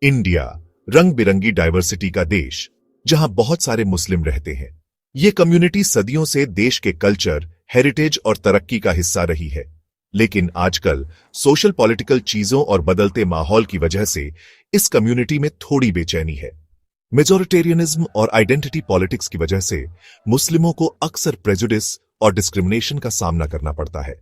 India रंग बिरंगी diversity का देश, जहां बहुत सारे मुस्लिम रहते हैं। ये कम्युनिटी सदियों से देश के कल्चर, हेरिटेज और तरक्की का हिस्सा रही है। लेकिन आजकल सोशल पॉलिटिकल चीजों और बदलते माहौल की वजह से इस कम्युनिटी में थोड़ी बेचैनी है। मेजॉरिटेरियनिज्म और आइडेंटिटी पॉलिटिक्स की वजह से मुस्लिमों को अक्सर प्रेजुडिस और डिस्क्रिमिनेशन का सामना करना पड़ता है।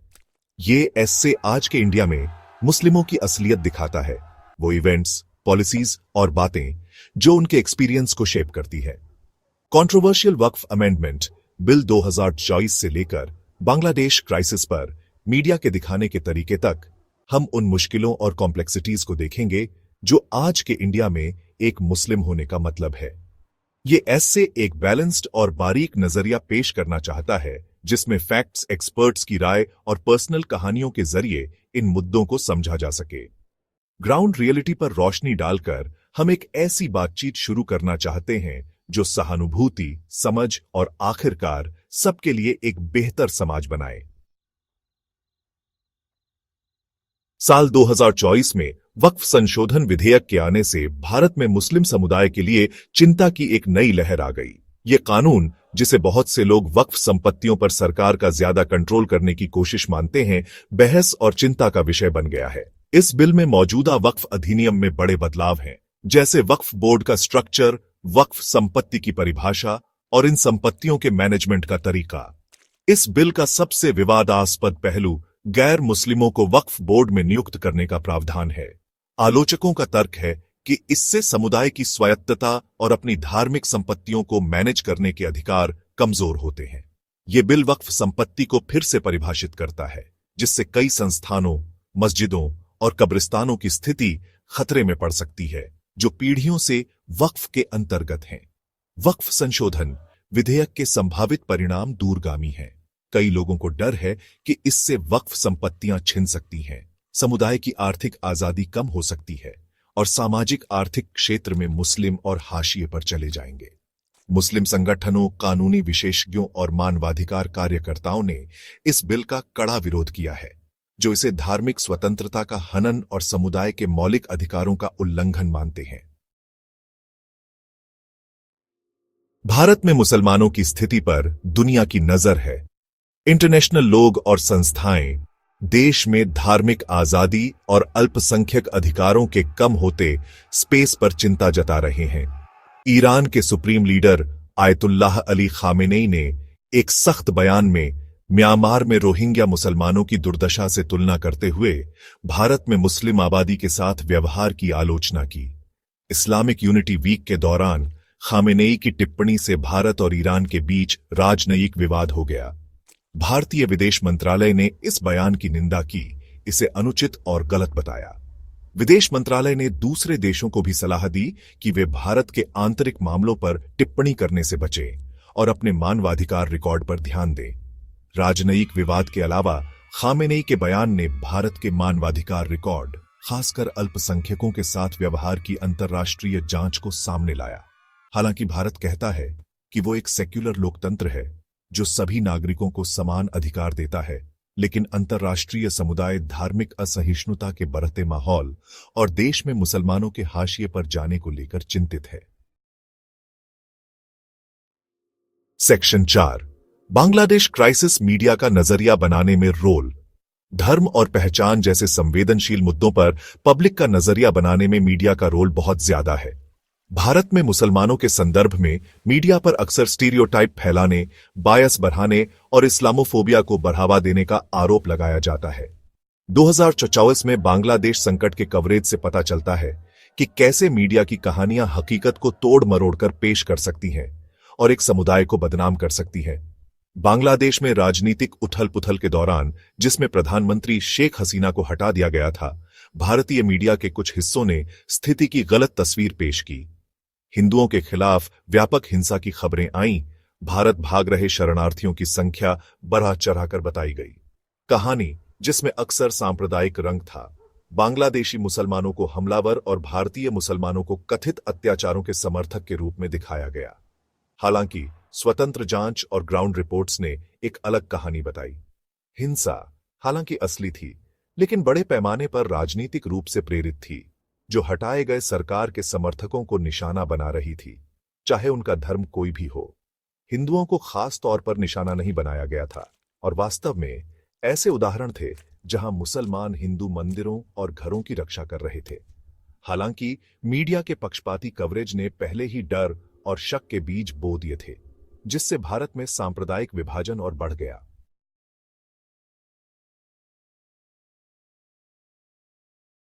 ये ऐसे आज के इंडिया में मुस्लिमों की असलियत दिखाता है, वो इवेंट्स, पॉलिसीज और बातें जो उनके एक्सपीरियंस को शेप करती है। कंट्रोवर्शियल वक्फ अमेंडमेंट बिल 2024 से लेकर बांग्लादेश क्राइसिस पर मीडिया के दिखाने के तरीके तक, हम उन मुश्किलों और कॉम्प्लेक्सिटीज को देखेंगे जो आज के इंडिया में एक मुस्लिम होने का मतलब है। ये ऐसे एक बैलेंस्ड और बारीक नजरिया पेश करना चाहता है जिसमें फैक्ट्स, एक्सपर्ट्स की राय और पर्सनल कहानियों के जरिए इन मुद्दों को समझा जा सके। ग्राउंड रियलिटी पर रोशनी डालकर हम एक ऐसी बातचीत शुरू करना चाहते हैं जो सहानुभूति, समझ और आखिरकार सबके लिए एक बेहतर समाज बनाए। साल 2024 में वक्फ संशोधन विधेयक के आने से भारत में मुस्लिम समुदाय के लिए चिंता की एक नई लहर आ गई। ये कानून, जिसे बहुत से लोग वक्फ संपत्तियों पर सरकार का ज्यादा कंट्रोल करने की कोशिश मानते हैं, बहस और चिंता का विषय बन गया है। इस बिल में मौजूदा वक्फ अधिनियम में बड़े बदलाव हैं, जैसे वक्फ बोर्ड का स्ट्रक्चर, वक्फ संपत्ति की परिभाषा और इन संपत्तियों के मैनेजमेंट का तरीका। इस बिल का सबसे विवादास्पद पहलू गैर मुस्लिमों को वक्फ बोर्ड में नियुक्त करने का प्रावधान है। आलोचकों का तर्क है कि इससे समुदाय की स्वायत्तता और अपनी धार्मिक संपत्तियों को मैनेज करने के अधिकार कमजोर होते हैं। ये बिल वक्फ संपत्ति को फिर से परिभाषित करता है, जिससे कई संस्थानों, मस्जिदों और कब्रिस्तानों की स्थिति खतरे में पड़ सकती है, जो पीढ़ियों से वक्फ के अंतर्गत हैं। वक्फ संशोधन विधेयक के संभावित परिणाम दूरगामी हैं। कई लोगों को डर है कि इससे वक्फ संपत्तियां छिन सकती हैं, समुदाय की आर्थिक आजादी कम हो सकती है और सामाजिक आर्थिक क्षेत्र में मुस्लिम और हाशिए पर चले जाएंगे। मुस्लिम संगठनों, कानूनी विशेषज्ञों और मानवाधिकार कार्यकर्ताओं ने इस बिल का कड़ा विरोध किया है, जो इसे धार्मिक स्वतंत्रता का हनन और समुदाय के मौलिक अधिकारों का उल्लंघन मानते हैं। भारत में मुसलमानों की स्थिति पर दुनिया की नजर है। इंटरनेशनल लोग और संस्थाएं देश में धार्मिक आजादी और अल्पसंख्यक अधिकारों के कम होते स्पेस पर चिंता जता रहे हैं। ईरान के supreme leader Ayatollah Ali Khamenei ने एक सख्त बयान में म्यांमार में रोहिंग्या मुसलमानों की दुर्दशा से तुलना करते हुए भारत में मुस्लिम आबादी के साथ व्यवहार की आलोचना की। इस्लामिक यूनिटी वीक के दौरान खामेनेई की टिप्पणी से भारत और ईरान के बीच राजनयिक विवाद हो गया। भारतीय विदेश मंत्रालय ने इस बयान की निंदा की, इसे अनुचित और गलत बताया। विदेश मंत्रालय ने दूसरे देशों को भी सलाह दी कि वे भारत के आंतरिक मामलों पर टिप्पणी करने से बचें और अपने मानवाधिकार रिकॉर्ड पर ध्यान दें। राजनयिक विवाद के अलावा खामेनेई के बयान ने भारत के मानवाधिकार रिकॉर्ड, खासकर अल्पसंख्यकों के साथ व्यवहार की अंतर्राष्ट्रीय जांच को सामने लाया। हालांकि भारत कहता है कि वो एक सेक्युलर लोकतंत्र है जो सभी नागरिकों को समान अधिकार देता है, लेकिन अंतर्राष्ट्रीय समुदाय धार्मिक असहिष्णुता के बढ़ते माहौल और देश में मुसलमानों के हाशिए पर जाने को लेकर चिंतित है। सेक्शन 4, बांग्लादेश क्राइसिस मीडिया का नजरिया बनाने में रोल। धर्म और पहचान जैसे संवेदनशील मुद्दों पर पब्लिक का नजरिया बनाने में मीडिया का रोल बहुत ज्यादा है। भारत में मुसलमानों के संदर्भ में मीडिया पर अक्सर स्टीरियोटाइप फैलाने, बायस बढ़ाने और इस्लामोफोबिया को बढ़ावा देने का आरोप लगाया जाता है। 2024 में बांग्लादेश संकट के कवरेज से पता चलता है कि कैसे मीडिया की कहानियां हकीकत को तोड़ मरोड़कर पेश कर सकती हैं और एक समुदाय को बदनाम कर सकती है। बांग्लादेश में राजनीतिक उथल-पुथल के दौरान, जिसमें प्रधानमंत्री शेख हसीना को हटा दिया गया था, भारतीय मीडिया के कुछ हिस्सों ने स्थिति की गलत तस्वीर पेश की। हिंदुओं के खिलाफ व्यापक हिंसा की खबरें आईं, भारत भाग रहे शरणार्थियों की संख्या बढ़ा चढ़ाकर बताई गई। कहानी, जिसमें अक्सर सांप्रदायिक रंग था, बांग्लादेशी मुसलमानों को हमलावर और भारतीय मुसलमानों को कथित अत्याचारों के समर्थक के रूप में दिखाया गया। हालांकि स्वतंत्र जांच और ग्राउंड रिपोर्ट्स ने एक अलग कहानी बताई। हिंसा हालांकि असली थी, लेकिन बड़े पैमाने पर राजनीतिक रूप से प्रेरित थी। जो हटाए गए सरकार के समर्थकों को निशाना बना रही थी, चाहे उनका धर्म कोई भी हो। हिंदुओं को खास तौर पर निशाना नहीं बनाया गया था, और वास्तव में ऐसे उदाहरण थे जहां मुसलमान हिंदू मंदिरों और घरों की रक्षा कर रहे थे। हालांकि मीडिया के पक्षपाती कवरेज ने पहले ही डर और शक के बीज बो दिए थे, जिससे भारत में सांप्रदायिक विभाजन और बढ़ गया।